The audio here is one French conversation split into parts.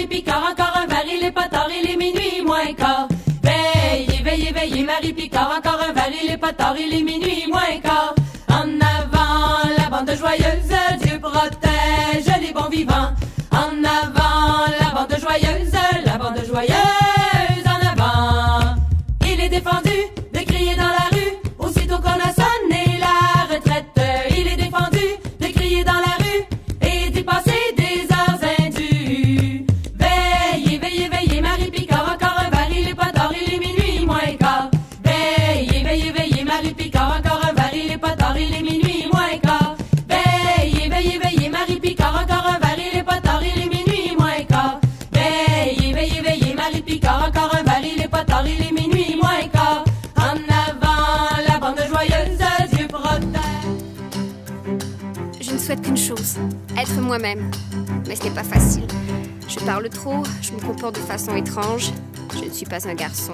Marie-Picard, encore un verre, il est pas tard, il est minuit moins quart. Veillez, veillez, veillez, Marie-Picard, encore un verre, il est pas tard, il est minuit moins quart. En avant, la bande joyeuse, Dieu protège les bons vivants. En avant, la bande joyeuse, la bande joyeuse, en avant. Il est défendu de crier dans la rue, aussitôt qu'on a sonné la retraite. Il est défendu de crier dans la rue et d'y passer des heures indues. Veillez, veillez, veillez, Marie-Picard, encore un verre, il est pas tard, il est minuit moins quart. Veillez, veillez, veillez, Marie-Picard, encore un verre, il est pas tard, il est minuit moins quart. Veillez, veillez, veillez, Marie-Picard, encore un verre, il est pas tard, il est minuit moins quart. Veillez, veillez, veillez, Marie-Picard, encore un verre, il est pas tard, il est minuit moins quart. En avant, la bande joyeuse, Dieu protège. Je ne souhaite qu'une chose, être moi-même. Mais ce n'est pas facile. Je parle trop, je me comporte de façon étrange. Je ne suis pas un garçon.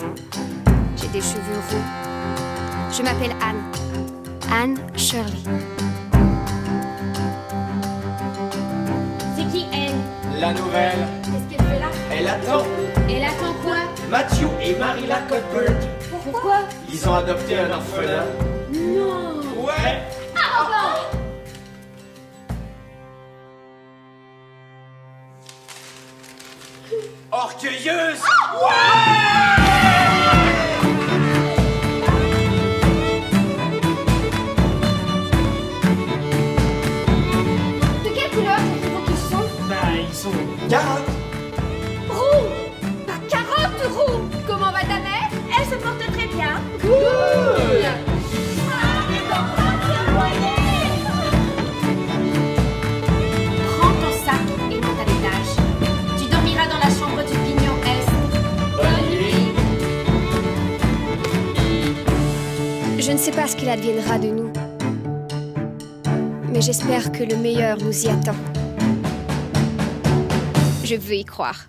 J'ai des cheveux roux. Je m'appelle Anne. Anne Shirley. C'est qui elle? La nouvelle, Qu'est-ce qu'elle fait là? elle attend. Elle attend quoi? Matthew et Marilla Cuthbert, Pourquoi? ils ont adopté un orphelin. Non! Ouais. Orgueilleuse. De quelle couleur faut qu'ils sont? Ils sont carottes. Roux! Pas carotte roux! Comment va ta mère? Elle se porte très bien. Prends ton sac et monte à l'étage. Tu dormiras dans la chambre du pignon Est. Bonne nuit. Je ne sais pas ce qu'il adviendra de nous. Mais j'espère que le meilleur nous y attend. Je veux y croire.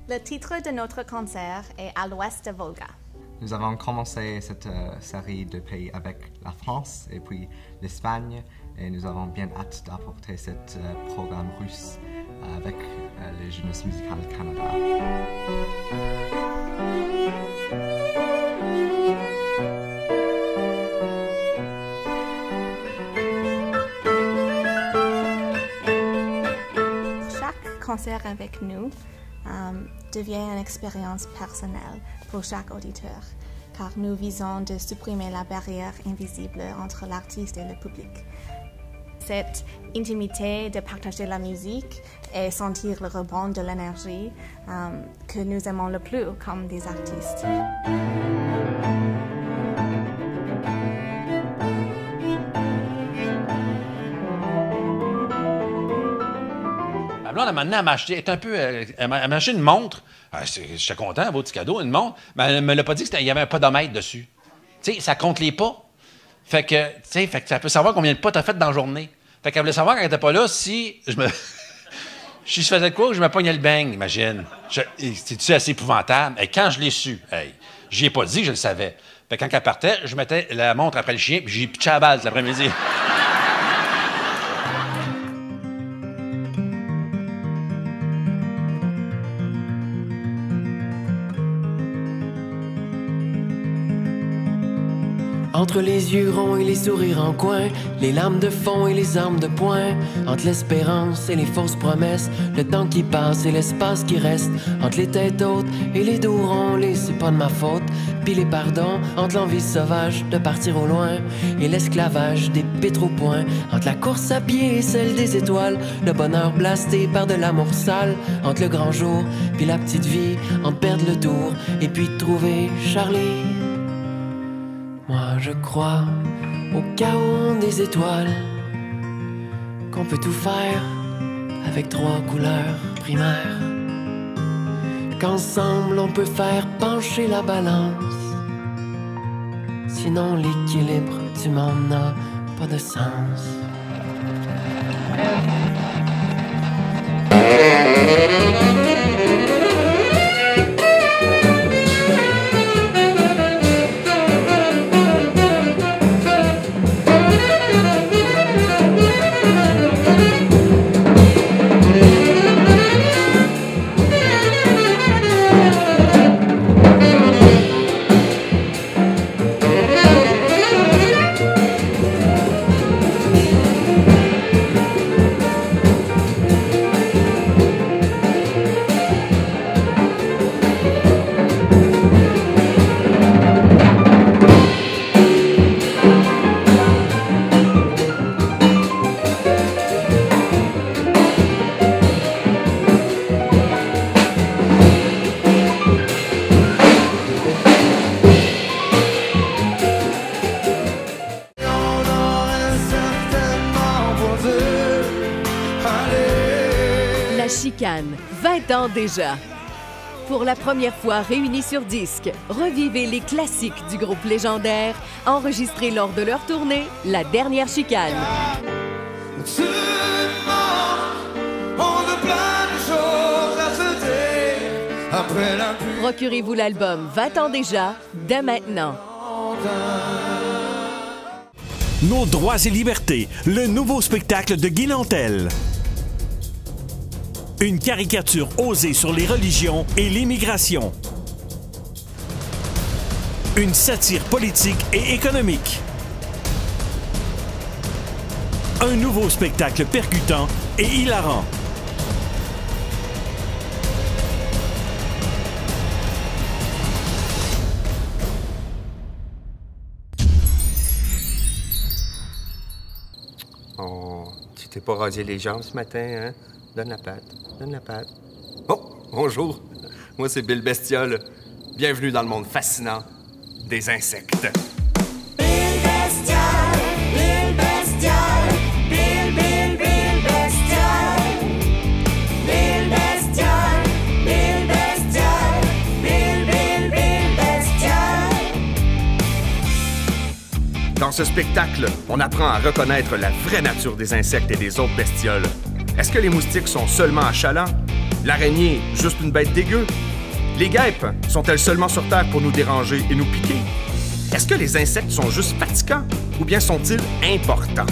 Le titre de notre concert est À l'ouest de Volga. Nous avons commencé cette série de pays avec la France et puis l'Espagne et nous avons bien hâte d'apporter ce programme russe avec les Jeunesses musicales Canada. Chaque concert avec nous devient une expérience personnelle pour chaque auditeur, car nous visons de supprimer la barrière invisible entre l'artiste et le public. Cette intimité de partager la musique et sentir le rebond de l'énergie que nous aimons le plus comme des artistes. Ma blonde, à un moment donné, elle m'a acheté, elle m'a acheté une montre. J'étais content, un beau petit cadeau, une montre. Mais elle ne me l'a pas dit qu'il y avait un podomètre dessus. Tu sais, ça compte les pas. Fait que ça peut savoir combien de pas tu as fait dans la journée. Fait qu'elle voulait savoir quand elle n'était pas là si je me. Si je faisais quoi que je me pognais le bang, imagine. C'est-tu assez épouvantable? Et quand je l'ai su, j'y ai pas dit que je le savais. Fait que quand elle partait, je mettais la montre après le chien, puis j'ai pitché à la balle l'après-midi. Entre les yeux ronds et les sourires en coin, les larmes de fond et les armes de poing, entre l'espérance et les fausses promesses, le temps qui passe et l'espace qui reste, entre les têtes hautes et les dos ronds, les c'est pas de ma faute, puis les pardons, entre l'envie sauvage de partir au loin et l'esclavage des pétros points, entre la course à pied et celle des étoiles, le bonheur blasté par de l'amour sale, entre le grand jour puis la petite vie, entre perdre le tour et puis trouver Charlie. Moi je crois au chaos des étoiles, qu'on peut tout faire avec 3 couleurs primaires, qu'ensemble on peut faire pencher la balance sinon l'équilibre du monde n'a pas de sens. La Chicane, 20 ans déjà. Pour la première fois réunis sur disque, revivez les classiques du groupe légendaire, enregistrés lors de leur tournée, La Dernière Chicane. Procurez-vous l'album 20 ans déjà, dès maintenant. Nos droits et libertés, le nouveau spectacle de Guy Nantel. Une caricature osée sur les religions et l'immigration. Une satire politique et économique. Un nouveau spectacle percutant et hilarant. Oh, tu t'es pas rasé les jambes ce matin, hein? Donne la patte, donne la patte. Oh, bonjour. Moi, c'est Bill Bestiole. Bienvenue dans le monde fascinant des insectes. Bill Bestiole, Bill Bestiole, Bill, Bill, Bill Bestiole. Bill Bestiole, Bill Bestiole, Bill, Bill, Bill Bestiole. Dans ce spectacle, on apprend à reconnaître la vraie nature des insectes et des autres bestioles. Est-ce que les moustiques sont seulement achalants? L'araignée, juste une bête dégueu? Les guêpes, sont-elles seulement sur Terre pour nous déranger et nous piquer? Est-ce que les insectes sont juste fatigants ou bien sont-ils importants?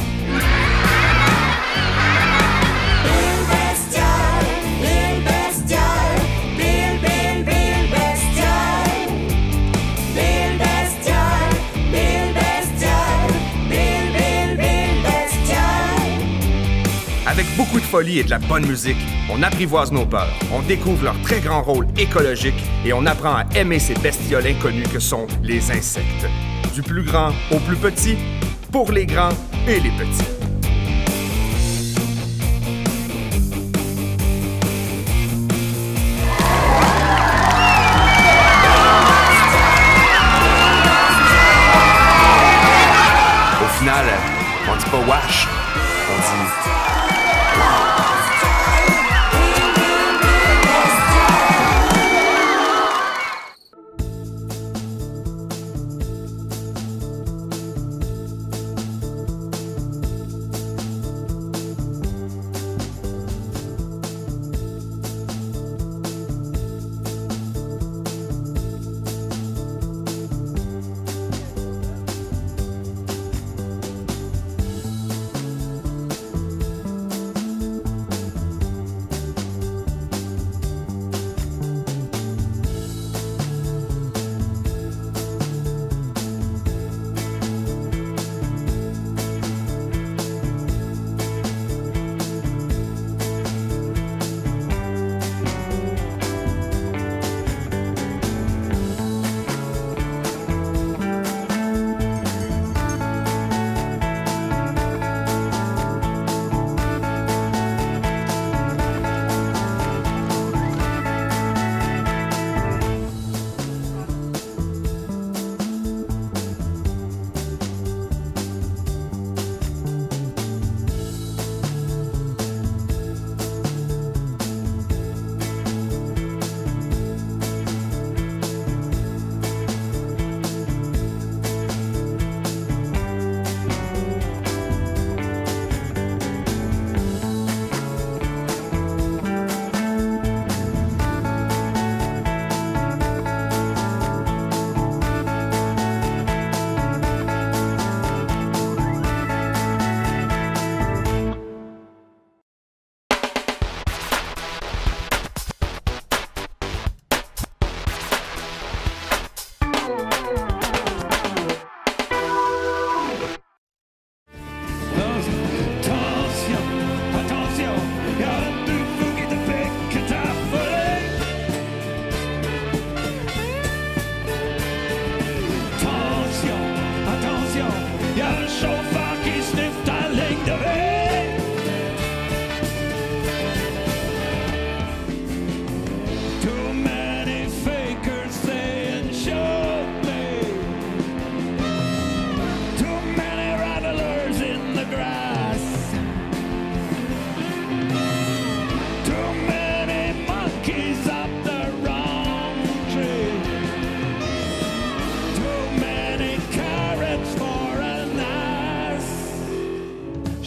Avec beaucoup de folie et de la bonne musique, on apprivoise nos peurs, on découvre leur très grand rôle écologique et on apprend à aimer ces bestioles inconnues que sont les insectes. Du plus grand au plus petit, pour les grands et les petits. Au final, on dit pas wash, on dit...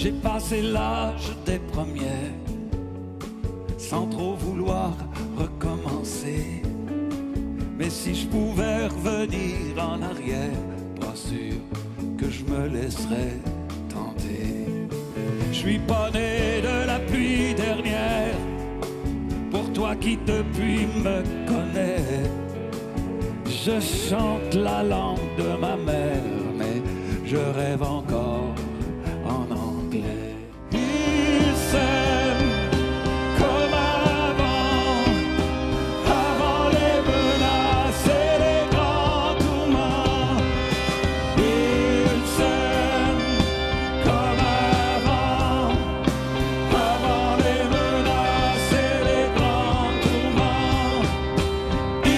J'ai passé l'âge des premières, sans trop vouloir recommencer. Mais si je pouvais revenir en arrière, pas sûr que je me laisserais tenter. Je suis pas né de la pluie dernière, pour toi qui depuis me connais. Je chante la langue de ma mère, mais je rêve encore en anglais. Il s'aime comme avant, avant les menaces et les grands tourments. Il s'aime comme avant, avant les menaces et les grands tourments. Il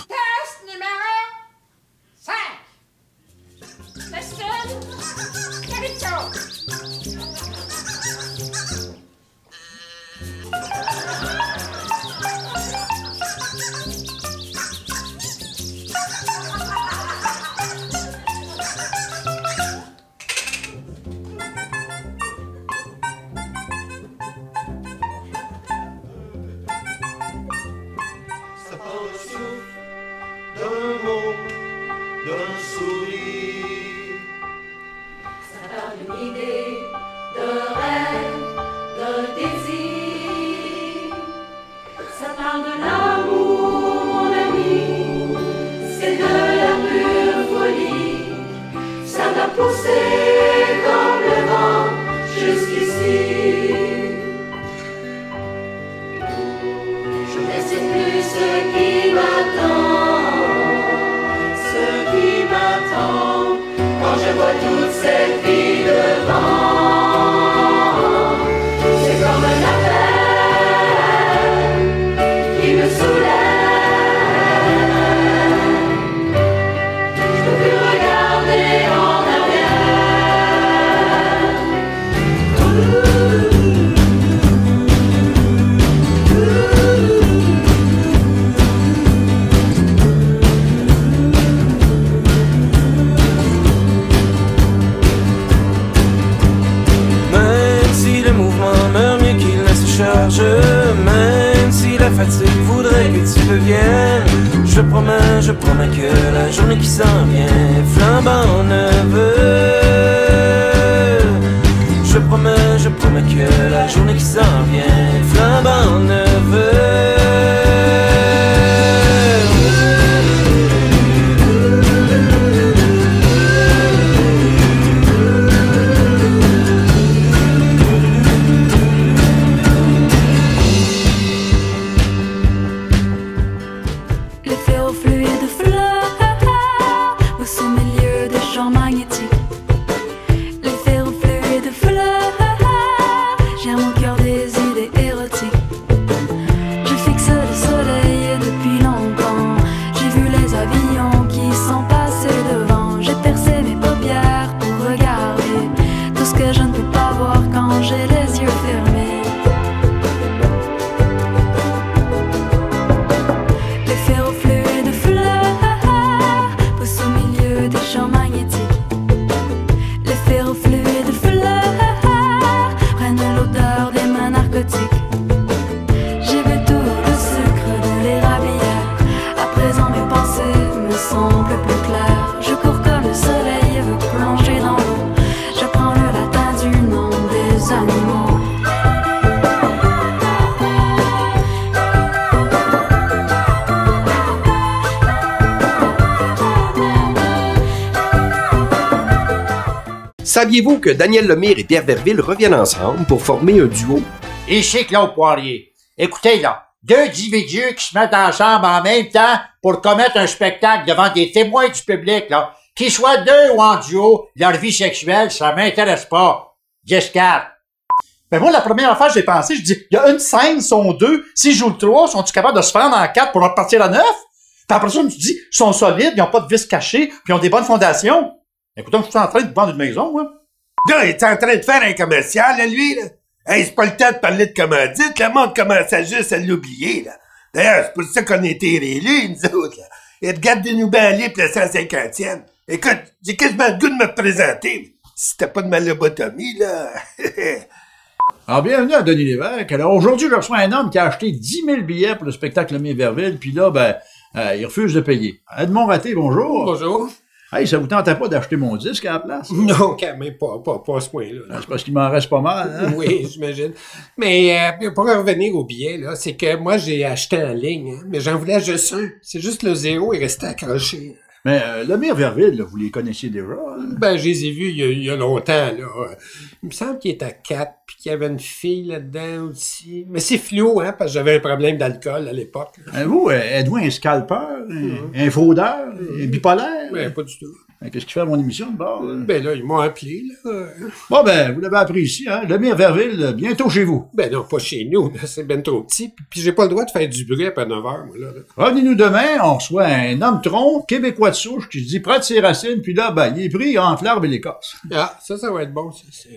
Test numéro 5. Western Calypso. Ça part le souffle d'un mot, d'un sourire. Ça parle d'une idée, d'un rêve, d'un désir. Ça parle de l'amour, mon ami. C'est de la pure folie. Ça m'a poussé comme le vent jusqu'ici. Je ne sais plus ce qui m'attend, ce qui m'attend, quand je vois toutes ces filles devant. C'est comme un appel qui me soulève. Je peux plus regarder en arrière. Même si le mouvement meurt mieux qu'il ne se charge, même si la fatigue voudrait que tu reviennes, je promets que la journée qui s'en vient flambant neuve. Je promets que la journée qui s'en vient flambant neuve. Le ferrofluide fleur pousse au milieu des champs magnétiques. Le ferrofluide fleur gère mon cœur des idées érotiques. Je fixe le soleil depuis longtemps. J'ai vu les avions qui sont passés devant. J'ai percé mes paupières pour regarder tout ce que je ne peux pas voir quand j'ai les yeux fermés. Le ferrofluide fleur pousse au milieu des champs magnétiques. Le ferrofluide fleur prennent l'odeur des mains narcotiques. J'ai bu tout le sucre de l'érablière. À présent mes pensées me semblent plus claires. Je cours comme le soleil et veux plonger dans l'eau. Je prends le latin du nom des animaux. Saviez-vous que Daniel Lemire et Pierre Verville reviennent ensemble pour former un duo? Et c'est Claude Poirier. Écoutez là, deux individus qui se mettent ensemble en même temps pour commettre un spectacle devant des témoins du public, là, qu'ils soient deux ou en duo, leur vie sexuelle, ça m'intéresse pas. 10-4. Ben moi, la première affaire que j'ai pensé, je dis, il y a une scène, sont deux. S'ils jouent le 3, sont-ils capables de se prendre en 4 pour repartir à 9? Puis après ça, je me suis dit, ils sont solides, ils n'ont pas de vis cachés, puis ils ont des bonnes fondations. Écoute, je suis en train de vendre une maison, moi. Là, il est en train de faire un commercial, là, lui, là. Hey, c'est pas le temps de parler de commandite, le monde commence à juste à l'oublier, là. D'ailleurs, c'est pour ça qu'on a été réélus, nous autres, là. Et regardez-nous bien aller pour la 150e. Écoute, j'ai quasiment le goût de me présenter. Si t'as pas de malobotomie, là. Alors, bienvenue à Denis Lévesque. Alors, aujourd'hui, je reçois un homme qui a acheté 10 000 billets pour le spectacle Lemay-Verville, puis là, il refuse de payer. Edmond Raté, bonjour. Bonjour. Hey, ça vous tentait pas d'acheter mon disque à la place? Non, quand même pas à ce point-là. C'est parce qu'il m'en reste pas mal, hein? Oui, j'imagine. Mais pour revenir au billet, là, c'est que moi, j'ai acheté en ligne, hein, mais j'en voulais juste un. C'est juste le 0 est resté accroché. Mais Lemay-Verville, vous les connaissiez déjà? Hein? Ben, je les ai vus il y a longtemps, là. Il me semble qu'il était à 4, puis qu'il y avait une fille là-dedans aussi. Mais c'est flou, hein, parce que j'avais un problème d'alcool à l'époque. Vous, êtes-vous un scalpeur, un fraudeur, un bipolaire? Ben, pas du tout. Qu'est-ce qu'il fait à mon émission de bord? Ben là, ils m'ont appelé, là. Bon, vous l'avez appris ici, hein? Lemay-Verville, bientôt chez vous. Ben non, pas chez nous, là. C'est ben trop petit. Puis j'ai pas le droit de faire du bruit après 9 heures, moi, là. Revenez-nous demain, on reçoit un homme tronc, québécois de souche, qui se dit près de ses racines, puis là, il est pris entre l'arbre et l'écorce. Ah, ça va être bon, ça.